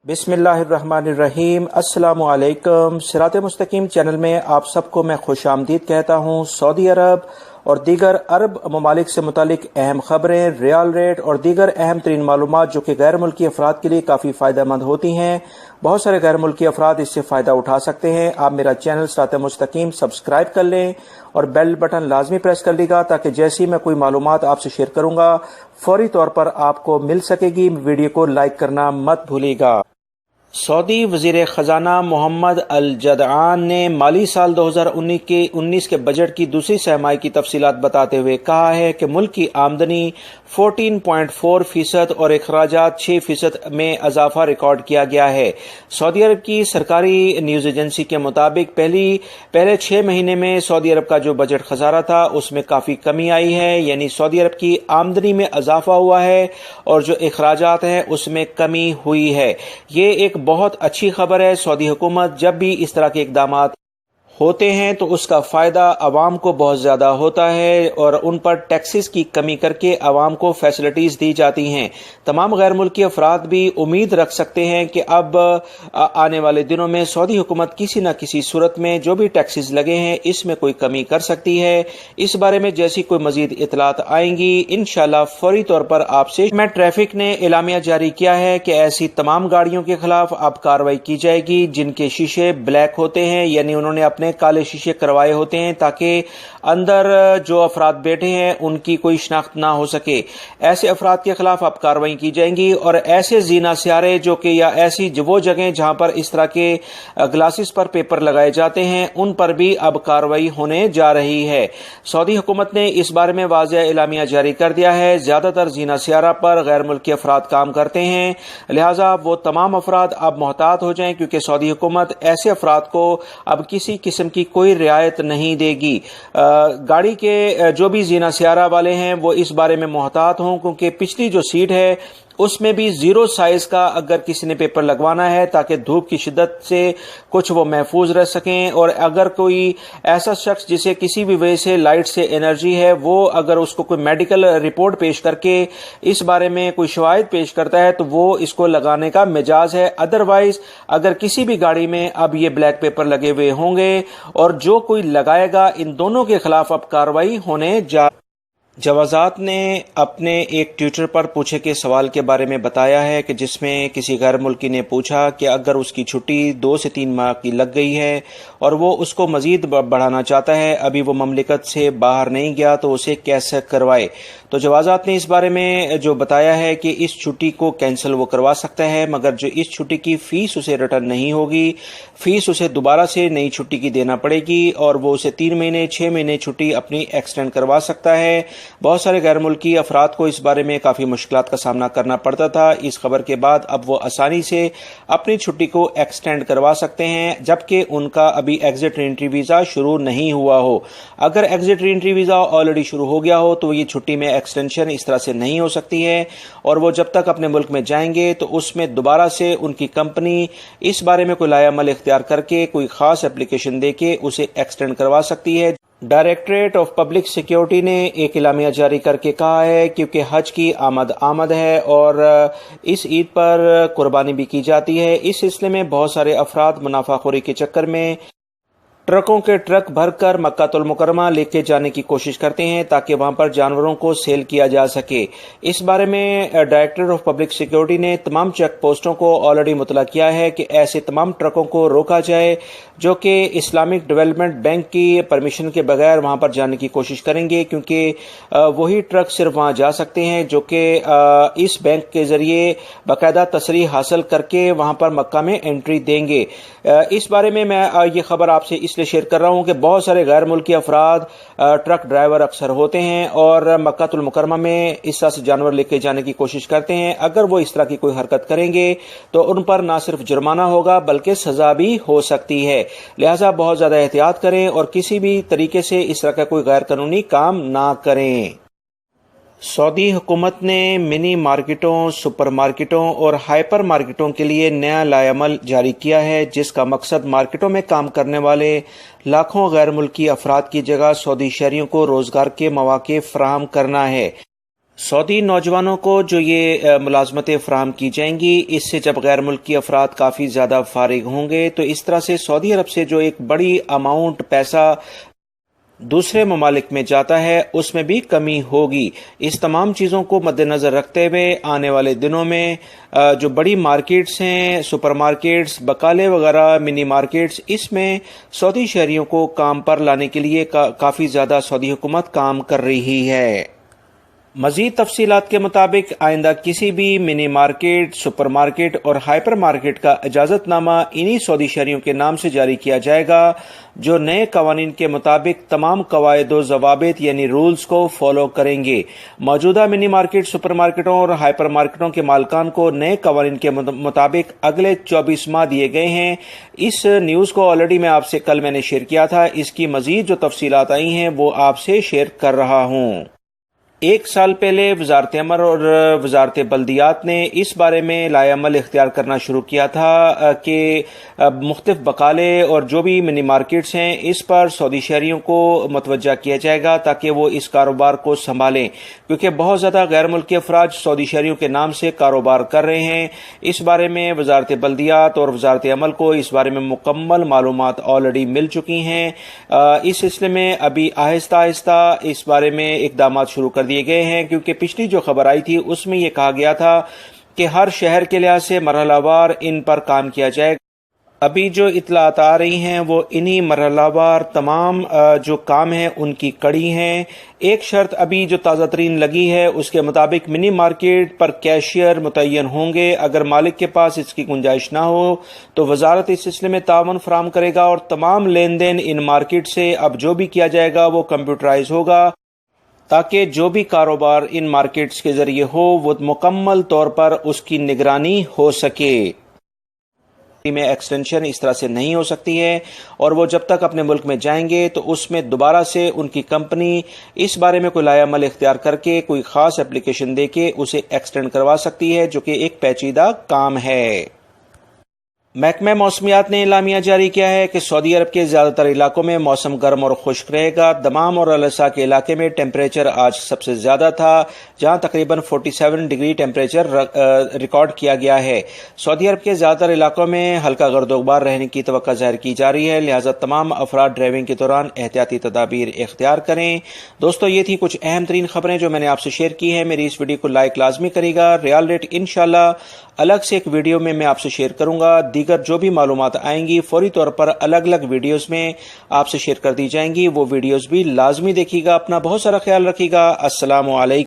बिस्मिल्लाहिर्रहमानिर्रहीम। अस्सलामु अलैकुम। सिरात मुस्तकीम चैनल में आप सबको मैं खुश आमदीद कहता हूँ। सऊदी अरब और दीगर अरब ममालिक से मुतालिक अहम खबरें, रियाल रेट और दीगर अहम तरीन मालूमात जो कि गैर मुल्की अफराद के लिए काफ़ी फ़ायदेमंद होती हैं। बहुत सारे गैर मुल्की अफराद इससे फ़ायदा उठा सकते हैं। आप मेरा चैनल सिरात मुस्तकीम सब्सक्राइब कर लें और बेल बटन लाजमी प्रेस कर लीजिएगा ताकि जैसे ही मैं कोई मालूमात आपसे शेयर करूंगा फौरी तौर पर आपको मिल सकेगी। वीडियो को लाइक करना मत भूलिएगा। सऊदी वजीर खजाना मोहम्मद अल जदआन ने माली साल 2019 के बजट की दूसरी सहमाई की तफसीलात बताते हुए कहा है कि मुल्क की आमदनी 14.4% और अखराजात 6% में इजाफा रिकॉर्ड किया गया है। सऊदी अरब की सरकारी न्यूज एजेंसी के मुताबिक पहले 6 महीने में सऊदी अरब का जो बजट खजाना था उसमें काफ़ी कमी आई है, यानी सऊदी अरब की आमदनी में इजाफा हुआ है और जो अखराजात हैं उसमें कमी हुई है। ये एक बहुत अच्छी खबर है। सऊदी हुकूमत जब भी इस तरह के इकदाम होते हैं तो उसका फ़ायदा आवाम को बहुत ज़्यादा होता है और उन पर टैक्सेस की कमी करके आवाम को फैसिलिटीज़ दी जाती हैं। तमाम गैर मुल्की अफराद भी उम्मीद रख सकते हैं कि अब आने वाले दिनों में सऊदी हुकूमत किसी न किसी सूरत में जो भी टैक्सेस लगे हैं इसमें कोई कमी कर सकती है। इस बारे में जैसी कोई मजीद इतलात आएंगी इंशाल्लाह फौरी तौर पर आपसे ट्रैफिक ने एलामिया जारी किया है कि ऐसी तमाम गाड़ियों के खिलाफ अब कार्रवाई की जाएगी जिनके शीशे ब्लैक होते हैं, यानी उन्होंने अपने काले शीशे करवाए होते हैं ताकि अंदर जो अफराद बैठे हैं उनकी कोई शनाख्त ना हो सके। ऐसे अफराद के खिलाफ अब कार्रवाई की जाएंगी और ऐसे जीना सियारे जो कि या ऐसी वो जगह जहां पर इस तरह के ग्लासेस पर पेपर लगाए जाते हैं उन पर भी अब कार्रवाई होने जा रही है। सऊदी हुकूमत ने इस बारे में वाज़ेह एलामिया जारी कर दिया है। ज्यादातर जीना सियारा पर गैर मुल्की अफराद काम करते हैं, लिहाजा वो तमाम अफराद अब मोहतात हो जाएं क्योंकि सऊदी हुकूमत ऐसे अफराद को अब किसी किस्म की कोई रियायत नहीं देगी। गाड़ी के जो भी जीना सियारा वाले हैं वो इस बारे में मोहतात हों क्योंकि पिछली जो सीट है उसमें भी 0 साइज का अगर किसी ने पेपर लगवाना है ताकि धूप की शिद्दत से कुछ वो महफूज रह सकें। और अगर कोई ऐसा शख्स जिसे किसी भी वजह से लाइट से एनर्जी है वो अगर उसको कोई मेडिकल रिपोर्ट पेश करके इस बारे में कोई शवाहिद पेश करता है तो वो इसको लगाने का मिजाज है। अदरवाइज अगर किसी भी गाड़ी में अब ये ब्लैक पेपर लगे हुए होंगे और जो कोई लगाएगा इन दोनों के खिलाफ अब कार्रवाई होने जा। जवाजात ने अपने एक ट्विटर पर पूछे के सवाल के बारे में बताया है कि जिसमें किसी गैर मुल्की ने पूछा कि अगर उसकी छुट्टी 2 से 3 माह की लग गई है और वो उसको मजीद बढ़ाना चाहता है, अभी वो ममलिकत से बाहर नहीं गया तो उसे कैसे करवाए। तो जवाजात ने इस बारे में जो बताया है कि इस छुट्टी को कैंसिल वो करवा सकता है मगर जो इस छुट्टी की फीस उसे रिटर्न नहीं होगी, फीस उसे दोबारा से नई छुट्टी की देना पड़ेगी और वो उसे 3 महीने 6 महीने छुट्टी अपनी एक्सटेंड करवा सकता है। बहुत सारे गैर मुल्की अफराद को इस बारे में काफ़ी मुश्किलात का सामना करना पड़ता था। इस खबर के बाद अब वो आसानी से अपनी छुट्टी को एक्सटेंड करवा सकते हैं जबकि उनका अभी एग्जिट रीएंट्री वीज़ा शुरू नहीं हुआ हो। अगर एग्जिट रीएंट्री वीज़ा ऑलरेडी शुरू हो गया हो तो ये छुट्टी में एक्सटेंशन इस तरह से नहीं हो सकती है और वो जब तक अपने मुल्क में जाएंगे तो उसमें दोबारा से उनकी कंपनी इस बारे में कोई लायामल इख्तियार करके कोई खास एप्लीकेशन देके उसे एक्सटेंड करवा सकती है। डायरेक्टरेट ऑफ पब्लिक सिक्योरिटी ने एक इलामिया जारी करके कहा है क्योंकि हज की आमद है और इस ईद पर कुर्बानी भी की जाती है, इस सिलसिले में बहुत सारे अफराद मुनाफाखोरी के चक्कर में ट्रकों के ट्रक भरकर मक्कातुल मुकरमा लेके जाने की कोशिश करते हैं ताकि वहां पर जानवरों को सेल किया जा सके। इस बारे में डायरेक्टरेट ऑफ पब्लिक सिक्योरिटी ने तमाम चेक पोस्टों को ऑलरेडी मुतला किया है कि ऐसे तमाम ट्रकों को रोका जाए जो कि इस्लामिक डेवलपमेंट बैंक की परमिशन के बगैर वहां पर जाने की कोशिश करेंगे क्योंकि वही ट्रक सिर्फ वहां जा सकते हैं जो कि इस बैंक के जरिए बाकायदा तसरीह हासिल करके वहां पर मक्का में एंट्री देंगे। इस बारे में मैं ये खबर आपसे इसलिए शेयर कर रहा हूं कि बहुत सारे गैर मुल्की अफराद ट्रक ड्राइवर अक्सर होते हैं और मक्कातुल मुकरमा में इस तरह से जानवर लेके जाने की कोशिश करते हैं। अगर वो इस तरह की कोई हरकत करेंगे तो उन पर ना सिर्फ जुर्माना होगा बल्कि सजा भी हो सकती है। लिहाजा बहुत ज्यादा एहतियात करें और किसी भी तरीके से इस तरह का कोई गैर कानूनी काम ना करें। सऊदी हुकूमत ने मिनी मार्केटों, सुपर मार्केटों और हाइपर मार्केटों के लिए नया लायामल जारी किया है जिसका मकसद मार्केटों में काम करने वाले लाखों गैर मुल्की अफराद की जगह सऊदी शहरियों को रोजगार के मौके फराहम करना है। سعودی نوجوانوں کو جو یہ ملازمتیں فراہم کی جائیں گی، اس سے جب غیر ملکی افراد کافی زیادہ فارغ ہوں گے تو اس طرح سے سعودی عرب سے جو ایک بڑی اماؤنٹ پیسہ دوسرے ممالک میں جاتا ہے اس میں بھی کمی ہوگی۔ اس تمام چیزوں کو مد نظر رکھتے ہوئے آنے والے دنوں میں جو بڑی مارکیٹس ہیں، سپر مارکیٹس، بقالے وغیرہ، منی مارکیٹس، اس میں سعودی شہریوں کو کام پر لانے کے لیے کافی زیادہ سعودی حکومت کام کر رہی ہے۔ مزید تفصیلات کے مطابق آئندہ کسی بھی منی مارکیٹ، سپر مارکیٹ اور ہائپر مارکیٹ کا اجازت نامہ انہی سعودی شہریوں کے نام سے جاری کیا جائے گا جو نئے قوانین کے مطابق تمام قواعد و ضوابط یعنی رولز کو فالو کریں گے۔ موجودہ منی مارکیٹ، سپر مارکیٹوں اور ہائپر مارکیٹوں کے مالکان کو نئے قوانین کے مطابق اگلے 24 ماہ دیے گئے ہیں۔ اس نیوز کو آلریڈی کل میں نے شیئر کیا تھا، اس کی مزید جو تفصیلات آئی ہیں وہ آپ سے شیئر کر رہا ہوں۔ ایک سال پہلے وزارت عمل اور وزارت بلدیات نے اس بارے میں لائحہ عمل اختیار کرنا شروع کیا تھا کہ مختلف بقالے اور جو بھی منی مارکیٹس ہیں اس پر سعودی شہریوں کو متوجہ کیا جائے گا تاکہ وہ اس کاروبار کو سنبھالیں، کیونکہ بہت زیادہ غیر ملکی افراد سعودی شہریوں کے نام سے کاروبار کر رہے ہیں۔ اس بارے میں وزارت بلدیات اور وزارت عمل کو اس بارے میں مکمل معلومات آلریڈی مل چکی ہیں۔ اس سلسلے میں ابھی آہستہ آہستہ اس بارے میں اقدامات شروع کر دیے گئے ہیں، کیونکہ پچھلی جو خبر آئی تھی اس میں یہ کہا گیا تھا کہ ہر شہر کے لحاظ سے مرحلہ وار ان پر کام کیا جائے گا۔ ابھی جو اطلاعات آ رہی ہیں وہ انہی مرحلہ وار تمام جو کام ہیں ان کی کڑی ہیں۔ ایک شرط ابھی جو تازہ ترین لگی ہے اس کے مطابق منی مارکیٹ پر کیشیئر متعین ہوں گے۔ اگر مالک کے پاس اس کی گنجائش نہ ہو تو وزارت اس سلسلے میں تعاون فراہم کرے گا اور تمام لین دین ان مارکیٹ سے اب جو بھی کیا جائے گا وہ کمپیوٹرائز ہوگا تاکہ جو بھی کاروبار ان مارکیٹس کے ذریعے ہو وہ مکمل طور پر اس کی نگرانی ہو سکے۔ میں ایکسٹینشن اس طرح سے نہیں ہو سکتی ہے اور وہ جب تک اپنے ملک میں جائیں گے تو اس میں دوبارہ سے ان کی کمپنی اس بارے میں کوئی لائحہ عمل اختیار کر کے کوئی خاص اپلیکیشن دے کے اسے ایکسٹینڈ کروا سکتی ہے، جو کہ ایک پیچیدہ کام ہے۔ محکمہ موسمیات نے اعلامیہ جاری کیا ہے کہ سعودی عرب کے زیادہ تر علاقوں میں موسم گرم اور خشک رہے گا۔ دمام اور الاسا کے علاقے میں ٹیمپریچر آج سب سے زیادہ تھا، جہاں تقریباً 47 ڈگری ٹیمپریچر ریکارڈ کیا گیا ہے۔ سعودی عرب کے زیادہ تر علاقوں میں ہلکا گرد و غبار رہنے کی توقع ظاہر کی جا رہی ہے، لہٰذا تمام افراد ڈرائیونگ کے دوران احتیاطی تدابیر اختیار کریں۔ دوستو، یہ تھی کچھ اہم ترین خبریں جو میں نے آپ سے شیئر کی ہیں۔ میری اس ویڈیو کو لائک لازمی کرے گا۔ ریال ریٹ انشاءاللہ الگ سے ایک ویڈیو میں آپ سے شیئر کروں گا۔ دیگر جو بھی معلومات آئیں گی فوری طور پر الگ الگ ویڈیوز میں آپ سے شیئر کر دی جائیں گی، وہ ویڈیوز بھی لازمی دیکھیے گا۔ اپنا بہت سارا خیال رکھیے گا۔ السلام علیکم۔